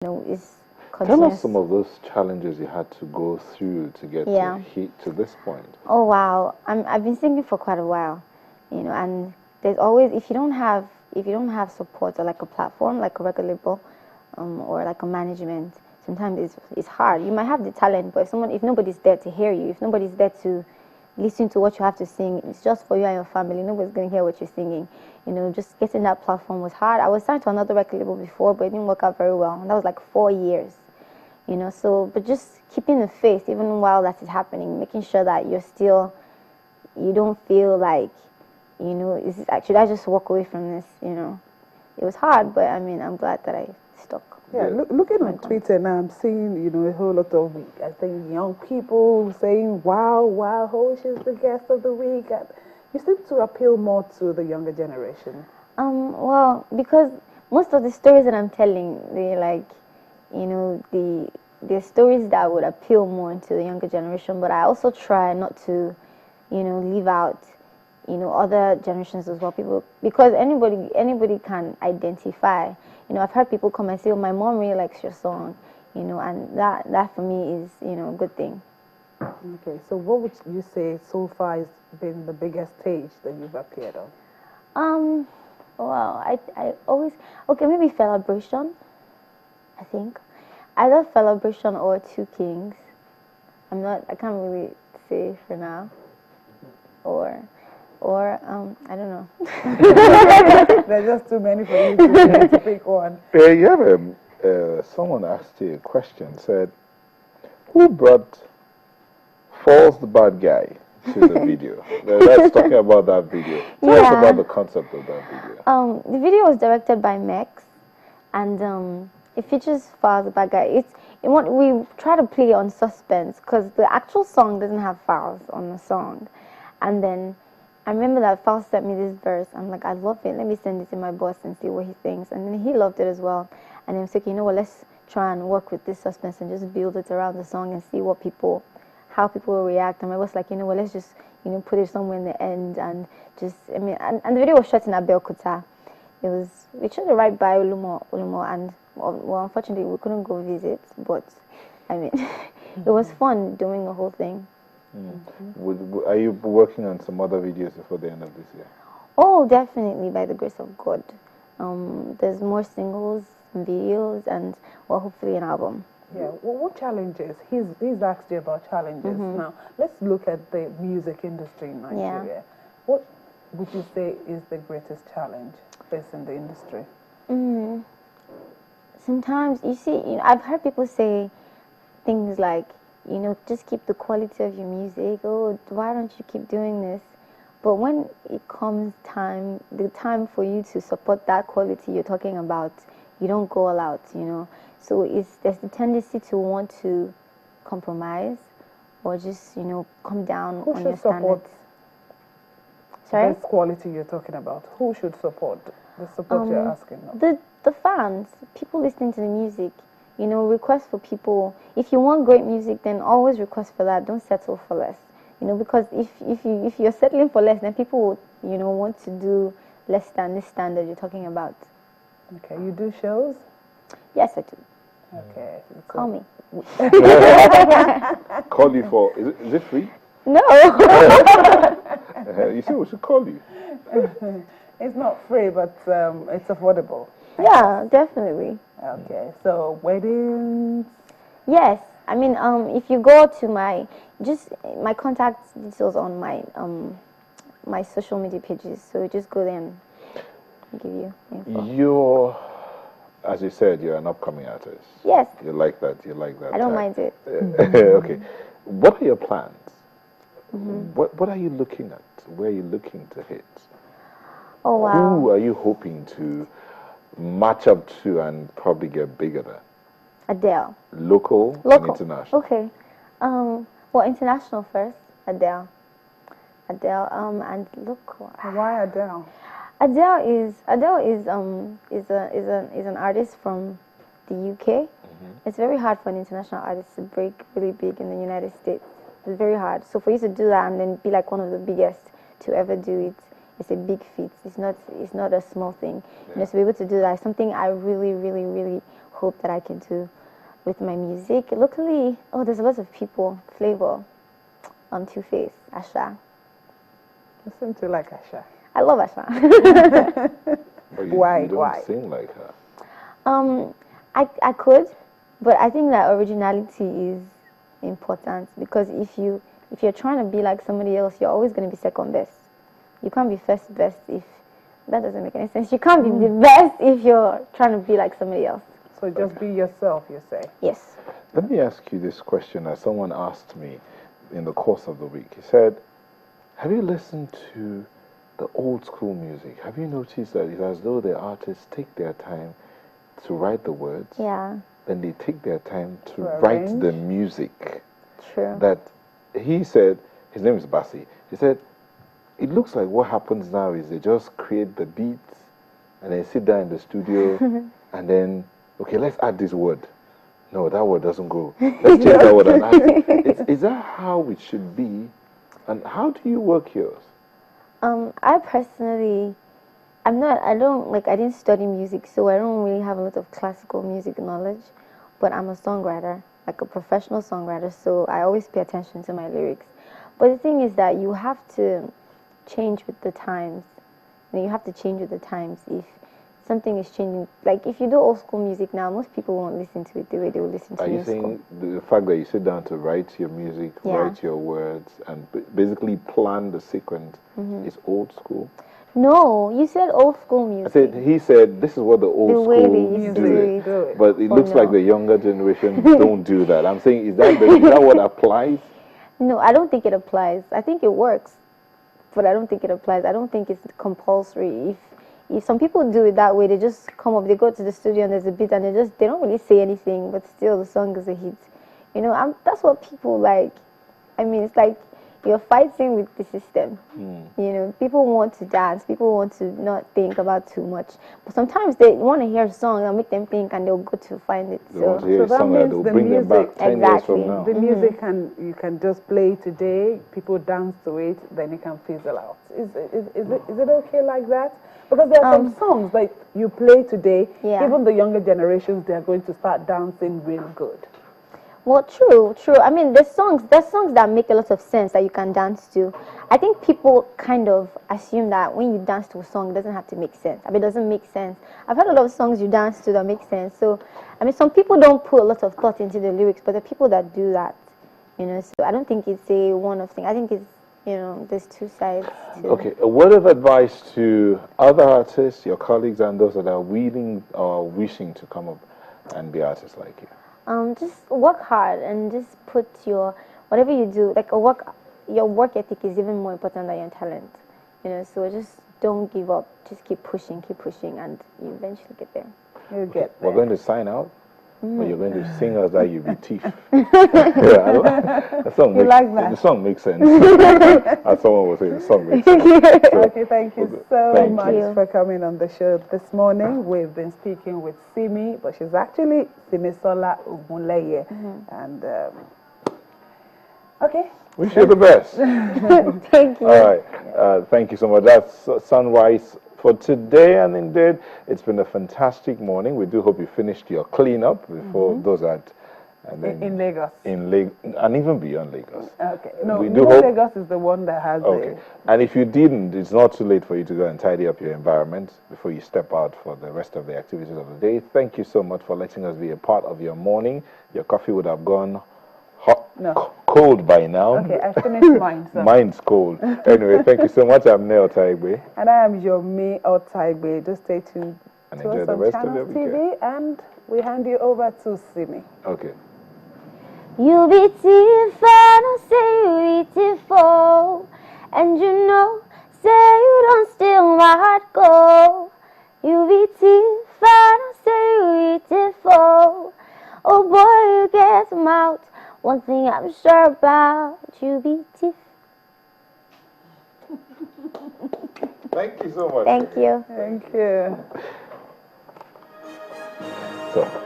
is Tell us continuous. some of those challenges you had to go through to get to this point. Oh wow, I've been singing for quite a while, and there's always if you don't have support or like a platform, like a record label, or like a management, sometimes it's hard. You might have the talent, but if nobody's there to hear you, if nobody's there to listen to what you have to sing, it's just for you and your family. Nobody's gonna hear what you're singing. Just getting that platform was hard. I was signed to another record label before, but it didn't work out very well, and that was like 4 years. But just keeping the faith even while that is happening, making sure that you don't feel like, should I just walk away from this, It was hard, but I mean, I'm glad that I stuck. Yeah, looking on Twitter now, I'm seeing, a whole lot of, I think, young people saying, wow, Hosh is the guest of the week. And you seem to appeal more to the younger generation. Well, because most of the stories that I'm telling, they're like, the stories that would appeal more to the younger generation, but I also try not to, leave out, other generations as well. People, because anybody can identify. I've heard people come and say, "Oh, my mom really likes your song," and that for me is, a good thing. Okay, so what would you say so far has been the biggest stage that you've appeared on? Well, I always, okay, maybe Celebration, I think. Either Celebration or Two Kings. I can't really say for now. Or I don't know. There's just too many for you to pick one. You have someone asked you a question, said, who brought Falls the Bad Guy to the video? Let's talk about that video. Tell us about the concept of that video. The video was directed by Mex, and it features Falls the Bad Guy. We try to play on suspense because the actual song doesn't have Falls on the song, and then I remember that Falls sent me this verse. I'm like, I love it. Let me send it to my boss and see what he thinks. And then he loved it as well. And then I was like, let's try and work with this suspense and just build it around the song and see how people will react. And I was like, let's just, put it somewhere in the end and just, and the video was shot in Abeokuta. We shot it right by Ulumo, and well, unfortunately we couldn't go visit, but I mean, it was fun doing the whole thing. Are you working on some other videos before the end of this year? Oh, definitely, by the grace of God. There's more singles, videos, and, well, hopefully an album. Yeah, well, what challenges? He's asked you about challenges. Now, let's look at the music industry in Nigeria. Yeah. What would you say is the greatest challenge facing the industry? Sometimes, you see, I've heard people say things like, just keep the quality of your music. Oh, why don't you keep doing this? But when it comes the time for you to support that quality you're talking about, you don't go all out, So there's the tendency to want to compromise or just, come down on your standards. Sorry? This quality you're talking about. Who should support the support you're asking of? The fans, people listening to the music. Request for people. If you want great music, then always request for that. Don't settle for less. Because if you're settling for less, then people would, want to do less than this standard you're talking about. Okay, you do shows? Yes, I do. Okay. Call me. Call you for, is it free? No. You see, we should call you. It's not free, but it's affordable. Yeah, definitely. Okay, so weddings? Yes, I mean, if you go to my contact details on my social media pages, so just go there and give you info. As you said, you're an upcoming artist. Yes. You like that. I don't mind it. Okay. What are your plans? What are you looking at? Where are you looking to hit? Oh, wow. Who are you hoping to match up to and probably get bigger than? Adele. Local and international? Okay. Well, international first. Adele, and local. Why Adele? Adele is an artist from the UK. It's very hard for an international artist to break really big in the United States. It's very hard. So for you to do that and then be like one of the biggest to ever do it, it's a big feat. It's not a small thing. Yeah. To be able to do that is something I really, really, really hope that I can do with my music. Luckily, there's a lot of people. Flavor, Two-Face, Asha. You seem to like Asha. I love Asha. But Why? You don't Why? sing like her. I could, but I think that originality is important, because if you're trying to be like somebody else, you're always going to be second best. You can't be first best if that doesn't make any sense. You can't be the best if you're trying to be like somebody else. So just be yourself, you say? Yes. Let me ask you this question that someone asked me in the course of the week. He said, have you listened to the old school music? Have you noticed that it's as though the artists take their time to write the words, Yeah. then they take their time to arrange. write the music? True. That he said, his name is Basi, he said, it looks like what happens now is they just create the beats and then sit down in the studio and then, okay, let's add this word. No, that word doesn't go. Let's change that word and add it. Is that how it should be? And how do you work yours? I personally, I didn't study music, so I don't really have a lot of classical music knowledge, but I'm a songwriter, like a professional songwriter, so I always pay attention to my lyrics. But the thing is that you have to change with the times. You have to change with the times if something is changing. Like if you do old school music now, most people won't listen to it the way they will listen to new school. Are you saying the fact that you sit down to write your music, write your words, and basically plan the sequence is old school? No, you said old school music. He said this is what the old school do it. But it looks like the younger generation don't do that. I'm saying, is that what applies? No, I don't think it applies. I think it works, but I don't think it applies. I don't think it's compulsory. If some people do it that way, they just come up, they go to the studio and there's a beat and they don't really say anything, but still the song is a hit. That's what people like. I mean, it's like you're fighting with the system. People want to dance, people want to not think about too much. But sometimes they want to hear a song and make them think, and they'll go to find it. They want to hear a song that will bring them back 10 years from now. The music you can just play today, people dance to it, then it can fizzle out. Is it okay like that? Because there are some songs that you play today, even the younger generations, they're going to start dancing real good. Well, true. I mean, there's songs that make a lot of sense that you can dance to. I think people kind of assume that when you dance to a song, it doesn't have to make sense. I mean, it doesn't make sense. I've heard a lot of songs you dance to that make sense. So, I mean, some people don't put a lot of thought into the lyrics, but the people that do that, so I don't think it's a one-off thing. I think it's, there's two sides to it. Okay, a word of advice to other artists, your colleagues, and those that are willing or wishing to come up and be artists like you. Just work hard and just put whatever you do, your work ethic is even more important than your talent. So just don't give up. Just keep pushing, and you eventually get there. You'll get there. We're going to sign out. But you're going to sing us that you be thief. The song makes sense. As someone was saying, the song makes sense. So, okay, thank you so much for coming on the show this morning. We've been speaking with Simi, but she's actually Simisola Ogunleye. And, okay. Wish you the best. Thank you. All right. Thank you so much. That's Sunrise for today, and indeed, it's been a fantastic morning. We do hope you finished your cleanup before those that in Lagos. And even beyond Lagos. Okay. No, Lagos is the one that has And if you didn't, it's not too late for you to go and tidy up your environment before you step out for the rest of the activities of the day. Thank you so much for letting us be a part of your morning. Your coffee would have gone cold by now. Okay, I finished mine. So. Mine's cold. Anyway, thank you so much. I'm Neo Taigbe. And I am your May Taigbe. Just stay tuned and to enjoy us the on rest Channels of your TV, and we hand you over to Simi. Okay. You be beautiful, say you beautiful, and say you don't steal my heart, go. You be beautiful, say you beautiful. Oh boy, you get them out. One thing I'm sure about, you be tiff. Thank you so much. Thank you. Thank you. So.